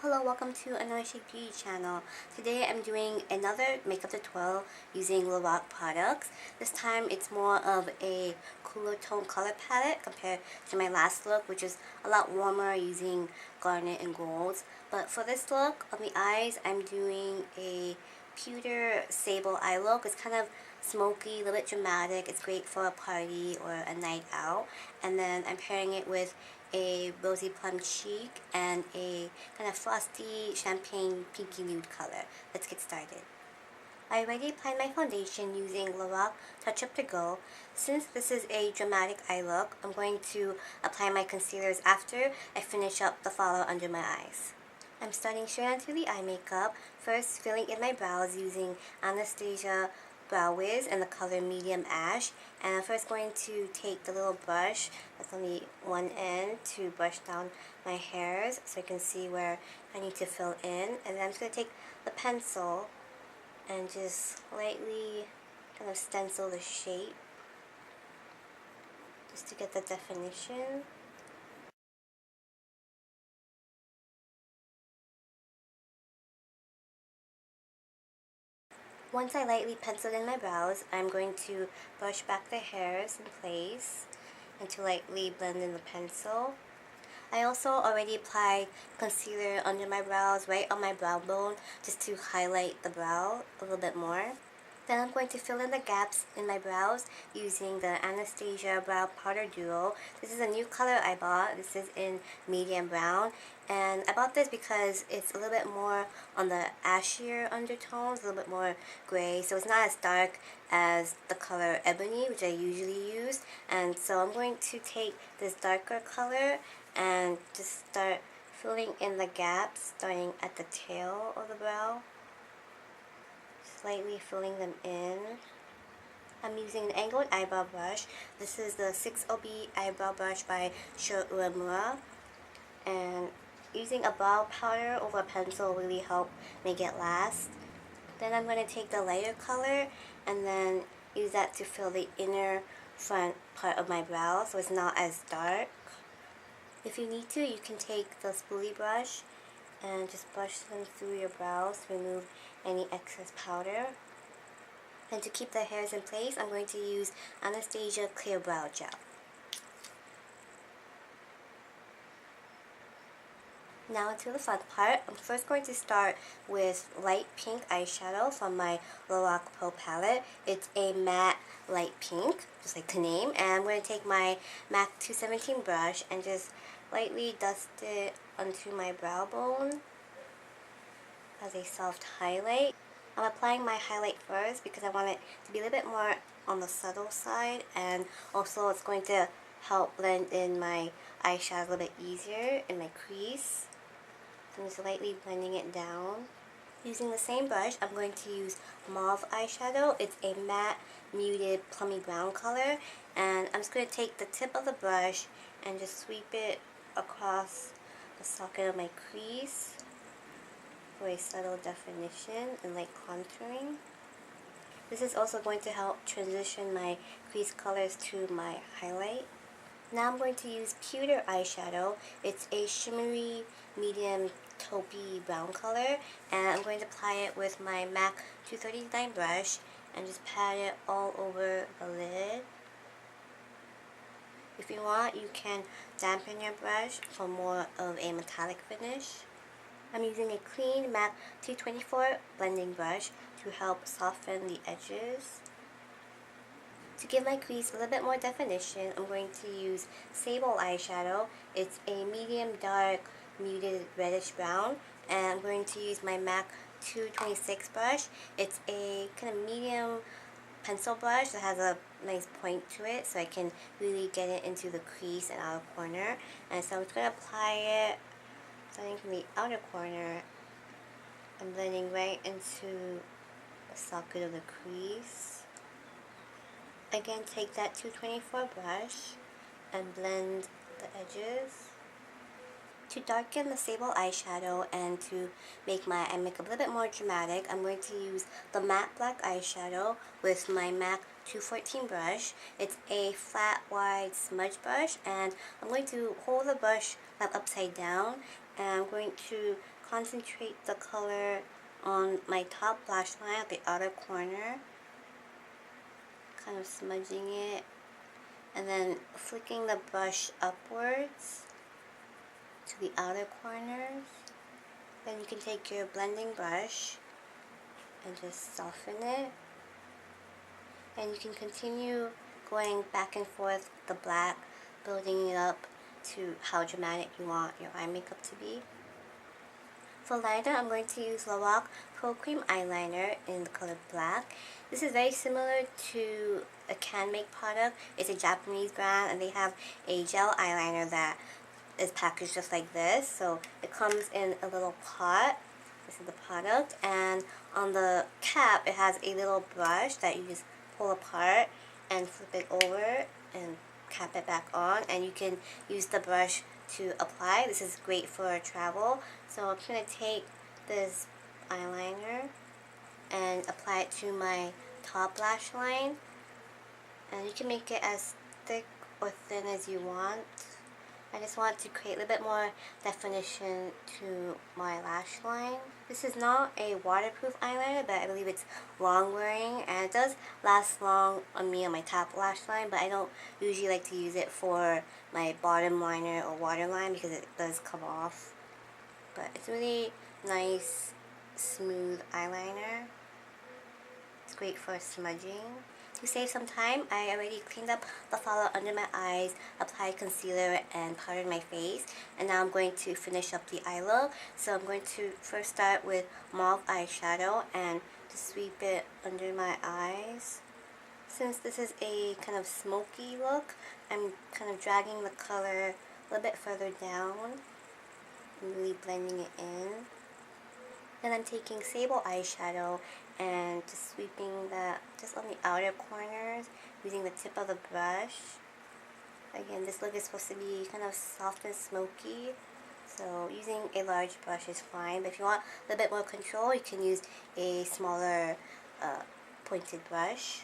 Hello, welcome to AnAuraChicBeauty channel. Today I'm doing another makeup tutorial using LORAC products. This time it's more of a cooler tone color palette compared to my last look, which is a lot warmer using garnet and golds. But for this look on the eyes, I'm doing a Pewter sable eye look. It's kind of smoky, a little bit dramatic. It's great for a party or a night out. And then I'm pairing it with a rosy plum cheek and a kind of frosty champagne pinky nude color. Let's get started. I already applied my foundation using LORAC Touch Up To Go. Since this is a dramatic eye look, I'm going to apply my concealers after I finish up the follow under my eyes. I'm starting straight onto the eye makeup, first filling in my brows using Anastasia Brow Wiz in the color Medium Ash. And I'm first going to take the little brush that's on the one end to brush down my hairs so I can see where I need to fill in. And then I'm just going to take the pencil and just lightly kind of stencil the shape just to get the definition. Once I lightly penciled in my brows, I'm going to brush back the hairs in place and to lightly blend in the pencil. I also already applied concealer under my brows, right on my brow bone, just to highlight the brow a little bit more. Then I'm going to fill in the gaps in my brows using the Anastasia Brow Powder Duo. This is a new color I bought. This is in medium brown. And I bought this because it's a little bit more on the ashier undertones, a little bit more gray. So it's not as dark as the color Ebony, which I usually use. And so I'm going to take this darker color and just start filling in the gaps, starting at the tail of the brow. Slightly filling them in. I'm using an angled eyebrow brush. This is the 6OB eyebrow brush by Uemura. And using a brow powder over a pencil really helped make it last. Then I'm going to take the lighter color and then use that to fill the inner front part of my brow so it's not as dark. If you need to, you can take the spoolie brush and just brush them through your brows to remove any excess powder. And to keep the hairs in place, I'm going to use Anastasia Clear Brow Gel. Now into the front part. I'm first going to start with light pink eyeshadow from my LORAC Pro Palette. It's a matte light pink, just like the name. And I'm going to take my M.A.C 217 brush and just lightly dust it onto my brow bone as a soft highlight. I'm applying my highlight first because I want it to be a little bit more on the subtle side, and also it's going to help blend in my eyeshadow a little bit easier in my crease. So I'm just lightly blending it down. Using the same brush, I'm going to use Mauve eyeshadow. It's a matte, muted, plummy brown color. And I'm just going to take the tip of the brush and just sweep it across the socket of my crease for a subtle definition and light contouring. This is also going to help transition my crease colors to my highlight. Now I'm going to use Pewter eyeshadow. It's a shimmery, medium, taupey brown color, and I'm going to apply it with my M.A.C 239 brush and just pat it all over the lid. If you want, you can dampen your brush for more of a metallic finish. I'm using a clean M.A.C 224 blending brush to help soften the edges. To give my crease a little bit more definition, I'm going to use Sable eyeshadow. It's a medium dark, muted reddish brown. And I'm going to use my M.A.C 226 brush. It's a kind of medium pencil brush that has a nice point to it, so I can really get it into the crease and outer corner. And so I'm just going to apply it starting from the outer corner and blending right into the socket of the crease. Again, take that 224 brush and blend the edges. To darken the sable eyeshadow and to make my eye makeup a little bit more dramatic, I'm going to use the matte black eyeshadow with my M.A.C 214 brush. It's a flat, wide smudge brush, and I'm going to hold the brush upside down, and I'm going to concentrate the color on my top lash line at the outer corner, kind of smudging it, and then flicking the brush upwards to the outer corners. Then you can take your blending brush and just soften it. And you can continue going back and forth with the black, building it up to how dramatic you want your eye makeup to be. For liner, I'm going to use LORAC Pro Cream Eyeliner in the color black. This is very similar to a CanMake product. It's a Japanese brand, and they have a gel eyeliner that is packaged just like this. So it comes in a little pot. This is the product, and on the cap it has a little brush that you just pull apart and flip it over and cap it back on, and you can use the brush to apply. This is great for travel. So I'm going to take this eyeliner and apply it to my top lash line, and you can make it as thick or thin as you want. I just want to create a little bit more definition to my lash line. This is not a waterproof eyeliner, but I believe it's long wearing, and it does last long on me on my top lash line, but I don't usually like to use it for my bottom liner or waterline because it does come off. But it's really nice, smooth eyeliner. It's great for smudging. To save some time, I already cleaned up the fallout under my eyes, applied concealer, and powdered my face. And now I'm going to finish up the eye look. So I'm going to first start with mauve eyeshadow and just sweep it under my eyes. Since this is a kind of smoky look, I'm kind of dragging the color a little bit further down and really blending it in. Then I'm taking sable eyeshadow and just sweeping that just on the outer corners using the tip of the brush. Again, this look is supposed to be kind of soft and smoky, so using a large brush is fine. But if you want a little bit more control, you can use a smaller pointed brush.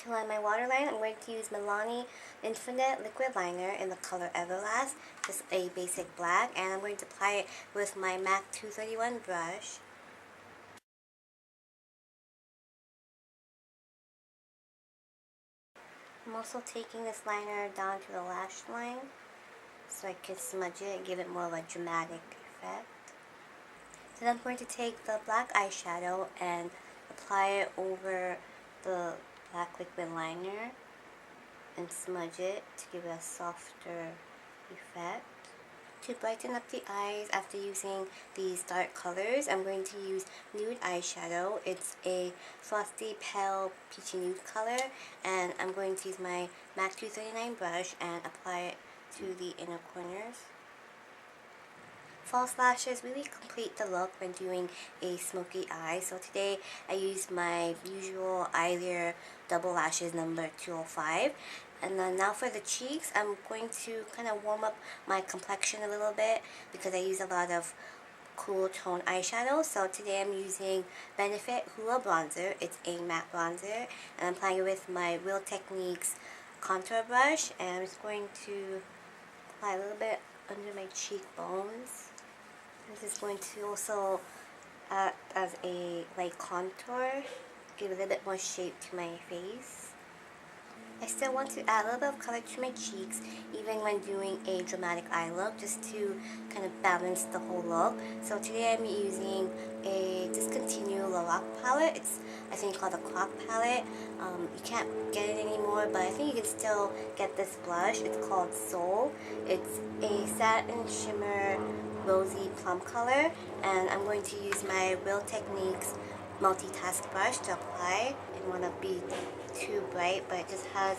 To line my waterline, I'm going to use Milani Infinite Liquid Liner in the color Everlast, just a basic black, and I'm going to apply it with my MAC 231 brush. I'm also taking this liner down to the lash line so I can smudge it and give it more of a dramatic effect. Then I'm going to take the black eyeshadow and apply it over the black liquid liner and smudge it to give it a softer effect. To brighten up the eyes after using these dark colors, I'm going to use nude eyeshadow. It's a frosty pale peachy nude color, and I'm going to use my MAC 239 brush and apply it to the inner corners. False lashes really complete the look when doing a smoky eye. So today I used my usual Eyelure double lashes number 205. And then now for the cheeks, I'm going to kind of warm up my complexion a little bit because I use a lot of cool tone eyeshadow. So today I'm using Benefit Hoola bronzer. It's a matte bronzer, and I'm applying it with my Real Techniques contour brush, and I'm just going to apply a little bit under my cheekbones. This is going to also act as a light contour, give a little bit more shape to my face. I still want to add a little bit of color to my cheeks even when doing a dramatic eye look, just to kind of balance the whole look. So today I'm using a discontinued LORAC palette. It's, I think, called the Croc palette. You can't get it anymore, but I think you can still get this blush. It's called Soul. It's a satin shimmer rosy plum color, and I'm going to use my Real Techniques multitask brush to apply. I don't want to be too bright, but it just has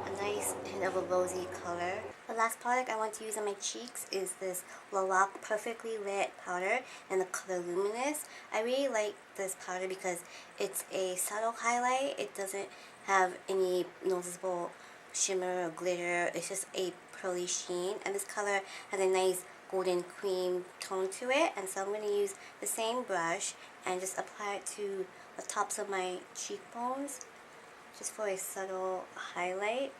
a nice hint of a rosy color. The last product I want to use on my cheeks is this LORAC Perfectly Lit powder in the color Luminous. I really like this powder because it's a subtle highlight. It doesn't have any noticeable shimmer or glitter. It's just a pearly sheen, and this color has a nice golden cream tone to it. And so I'm going to use the same brush and just apply it to the tops of my cheekbones, just for a subtle highlight.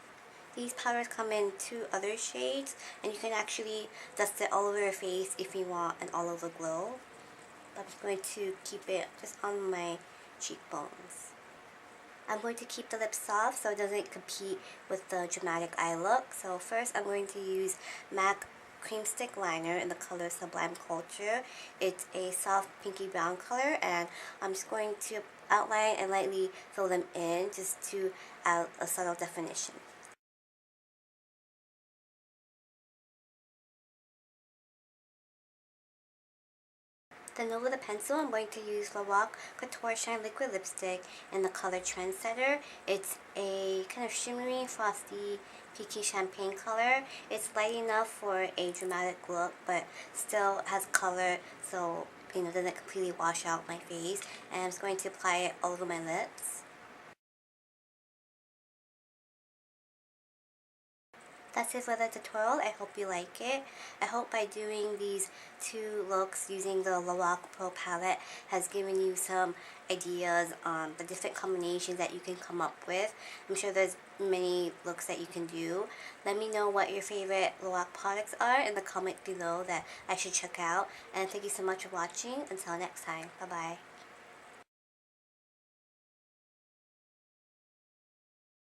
These powders come in 2 other shades, and you can actually dust it all over your face if you want an all over glow. I'm just going to keep it just on my cheekbones. I'm going to keep the lips soft so it doesn't compete with the dramatic eye look. So first I'm going to use M.A.C Cream Stick Liner in the color Sublime Culture. It's a soft pinky brown color, and I'm just going to outline and lightly fill them in just to add a subtle definition. Then over the pencil, I'm going to use LORAC Couture Shine Liquid Lipstick in the color Trendsetter. It's a kind of shimmery, frosty, peaky champagne color. It's light enough for a dramatic look, but still has color, so doesn't completely wash out my face. And I'm just going to apply it all over my lips. That's it for the tutorial. I hope you like it. I hope by doing these two looks using the LORAC Pro Palette has given you some ideas on the different combinations that you can come up with. I'm sure there's many looks that you can do. Let me know what your favorite LORAC products are in the comment below that I should check out. And thank you so much for watching. Until next time. Bye-bye.